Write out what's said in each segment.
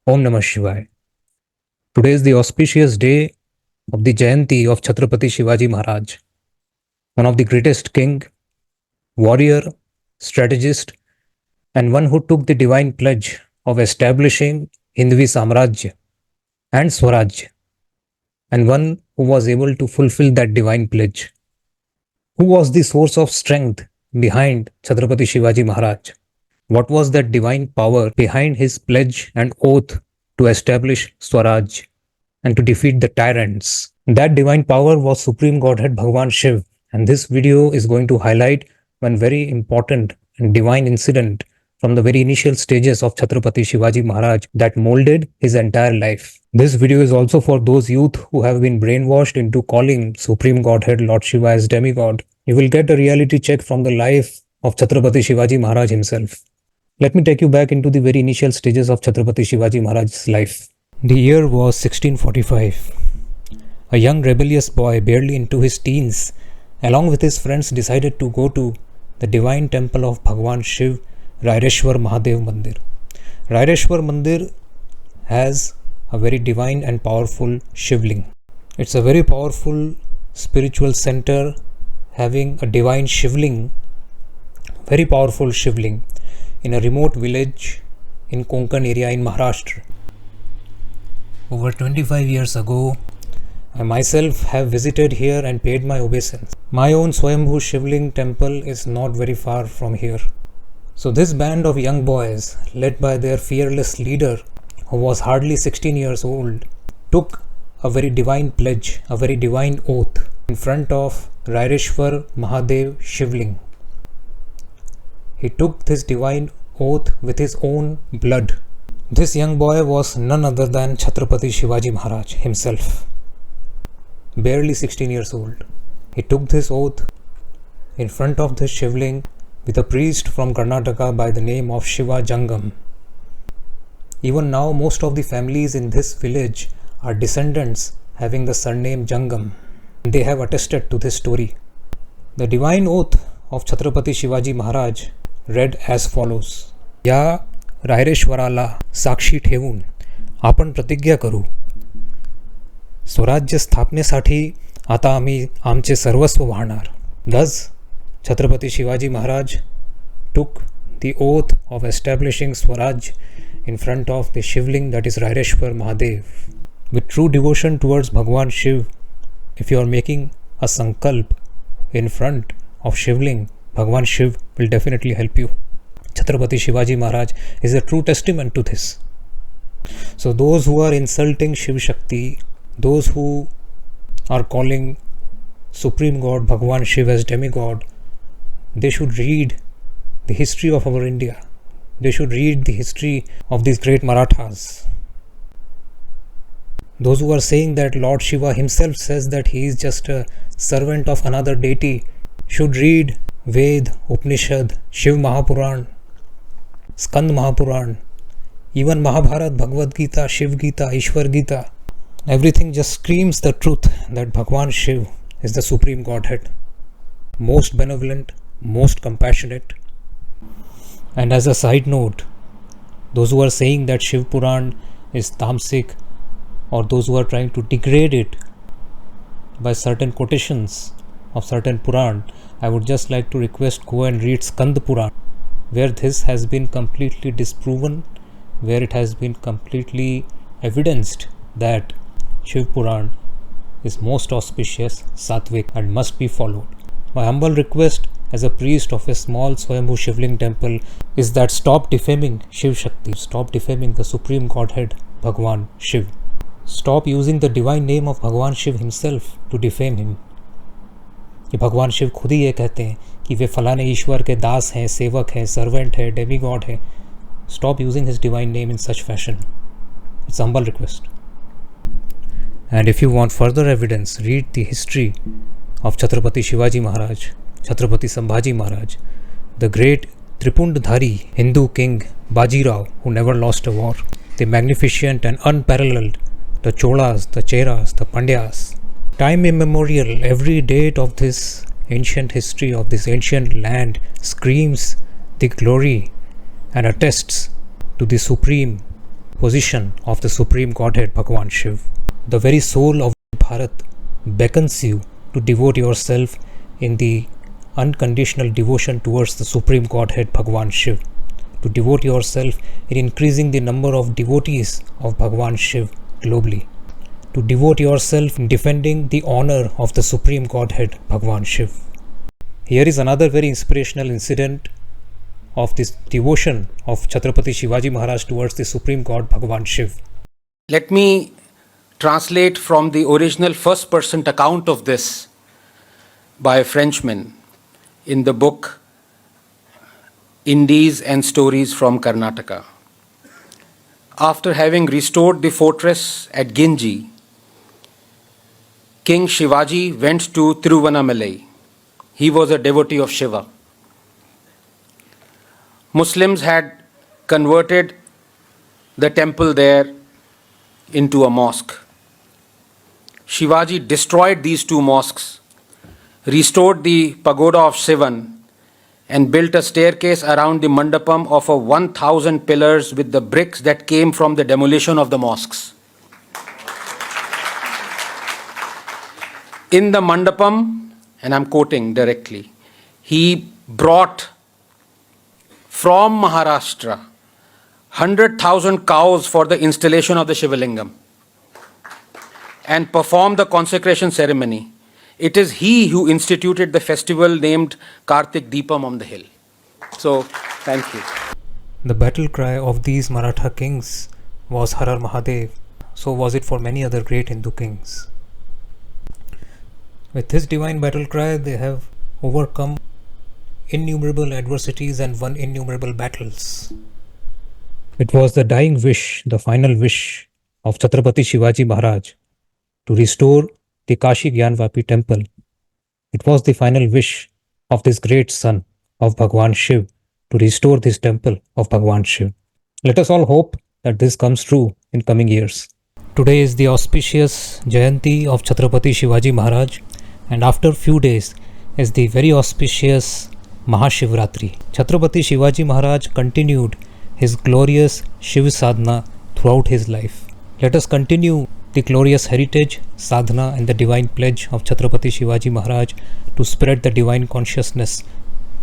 Om Namah Shivaya. Today is the auspicious day of the Jayanti of Chhatrapati Shivaji Maharaj, one of the greatest king, warrior, strategist, and one who took the divine pledge of establishing Hindvi Samrajya and Swaraj, and one who was able to fulfill that divine pledge. Who was the source of strength behind Chhatrapati Shivaji Maharaj? What was that divine power behind his pledge and oath to establish Swaraj and to defeat the tyrants? That divine power was Supreme Godhead Bhagwan Shiv, and this video is going to highlight one very important and divine incident from the very initial stages of Chhatrapati Shivaji Maharaj that molded his entire life. This video is also for those youth who have been brainwashed into calling Supreme Godhead Lord Shiva as demigod. You will get a reality check from the life of Chhatrapati Shivaji Maharaj himself. Let me take you back into the very initial stages of Chhatrapati Shivaji Maharaj's life. The year was 1645. A young rebellious boy, barely into his teens, along with his friends decided to go to the divine temple of Bhagwan Shiv, Raireshwar Mahadev Mandir. Raireshwar Mandir has a very divine and powerful Shivling. It's a very powerful spiritual center having a divine Shivling, very powerful Shivling, in a remote village in Konkan area in Maharashtra. Over 25 years ago, I myself have visited here and paid my obeisance. My own Swayambhu Shivling temple is not very far from here. So this band of young boys, led by their fearless leader, who was hardly 16 years old, took a very divine pledge, a very divine oath in front of Raireshwar Mahadev Shivling. He took this divine oath with his own blood. This young boy was none other than Chhatrapati Shivaji Maharaj himself. Barely 16 years old. He took this oath in front of this Shivling with a priest from Karnataka by the name of Shiva Jangam. Even now, most of the families in this village are descendants having the surname Jangam. They have attested to this story. The divine oath of Chhatrapati Shivaji Maharaj read as follows. या रायरेश्वराला साक्षी ठेवून आपण प्रतिज्ञा करू. स्वराज्य स्थापनेसाठी आता आम्ही आमचे सर्वस्व वाहणार. Thus, Chhatrapati Shivaji Maharaj took the oath of establishing Swaraj in front of the Shivling, that is Raireshwar Mahadev. With true devotion towards Bhagwan Shiv, if you are making a sankalp in front of Shivling, Bhagwan Shiv will definitely help you. Chhatrapati Shivaji Maharaj is a true testament to this. So those who are insulting Shiv Shakti, those who are calling Supreme God Bhagwan Shiv as demigod, they should read the history of our India. They should read the history of these great Marathas. Those who are saying that Lord Shiva himself says that he is just a servant of another deity should read Ved, Upanishad, Shiv Mahapuran, Skand Mahapuran, even Mahabharat, Bhagavad Gita, Shiv Gita, Ishwar Gita. Everything just screams the truth that Bhagwan Shiv is the Supreme Godhead, most benevolent, most compassionate. And as a side note, those who are saying that Shiv Puran is tamasic, or those who are trying to degrade it by certain quotations of certain Puran, I would just like to request go and read Skand Puran, where this has been completely disproven, where it has been completely evidenced that Shiv Puran is most auspicious, sattvic, and must be followed. My humble request as a priest of a small Swayambhu Shivling temple is that stop defaming Shiv Shakti, stop defaming the Supreme Godhead Bhagwan Shiv. Stop using the divine name of Bhagwan Shiv himself to defame him. कि भगवान शिव खुद ही ये कहते हैं कि वे फलाने ईश्वर के दास हैं, सेवक हैं, सर्वेंट है, डेमीगॉड है. Stop using his divine name in such fashion. It's a humble request. And if you want further evidence, read the history of Chhatrapati Shivaji Maharaj, Chhatrapati Sambhaji Maharaj, the great Tripundadhari Hindu king Bajirao who never lost a war, the magnificent and unparalleled, the Cholas, the Cheras, the Pandyas. Time immemorial, every date of this ancient history of this ancient land screams the glory and attests to the supreme position of the Supreme Godhead Bhagwan Shiv. The very soul of Bharat beckons you to devote yourself in the unconditional devotion towards the Supreme Godhead Bhagwan Shiv, to devote yourself in increasing the number of devotees of Bhagwan Shiv globally, to devote yourself in defending the honor of the Supreme Godhead Bhagwan Shiv. Here is another very inspirational incident of this devotion of Chhatrapati Shivaji Maharaj towards the Supreme God Bhagwan Shiv. Let me translate from the original first-person account of this by a Frenchman in the book Indies and Stories from Karnataka. After having restored the fortress at Ginji, King Shivaji went to Tiruvannamalai. He was a devotee of Shiva. Muslims had converted the temple there into a mosque. Shivaji destroyed these two mosques, restored the pagoda of Shivan, and built a staircase around the mandapam of 1,000 pillars with the bricks that came from the demolition of the mosques. In the mandapam, and I'm quoting directly, he brought from Maharashtra 100,000 cows for the installation of the Shivalingam and performed the consecration ceremony. It is he who instituted the festival named Kartik Deepam on the hill. So, thank you. The battle cry of these Maratha kings was Har Har Mahadev. So was it for many other great Hindu kings. With this divine battle cry, they have overcome innumerable adversities and won innumerable battles. It was the dying wish, the final wish of Chhatrapati Shivaji Maharaj to restore the Kashi Gyanvapi temple. It was the final wish of this great son of Bhagwan Shiv to restore this temple of Bhagwan Shiv. Let us all hope that this comes true in coming years. Today is the auspicious Jayanti of Chhatrapati Shivaji Maharaj, and after few days is the very auspicious Mahashivratri. Chhatrapati Shivaji Maharaj continued his glorious Shiv sadhana throughout his life. Let us continue the glorious heritage, sadhana and the divine pledge of Chhatrapati Shivaji Maharaj to spread the divine consciousness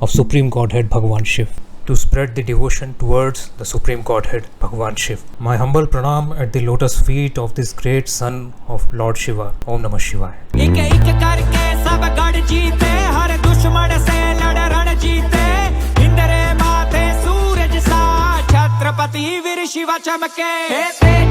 of Supreme Godhead Bhagwan Shiv, to spread the devotion towards the Supreme Godhead Bhagwan Shiv. My humble pranam at the lotus feet of this great son of Lord Shiva. Om Namah Shivaya. एक एक करके सब गढ़ जीते, हर दुश्मन से लड़ रण जीते, इंद्रे माथे सूरज सा छत्रपति वीर शिवा चमके।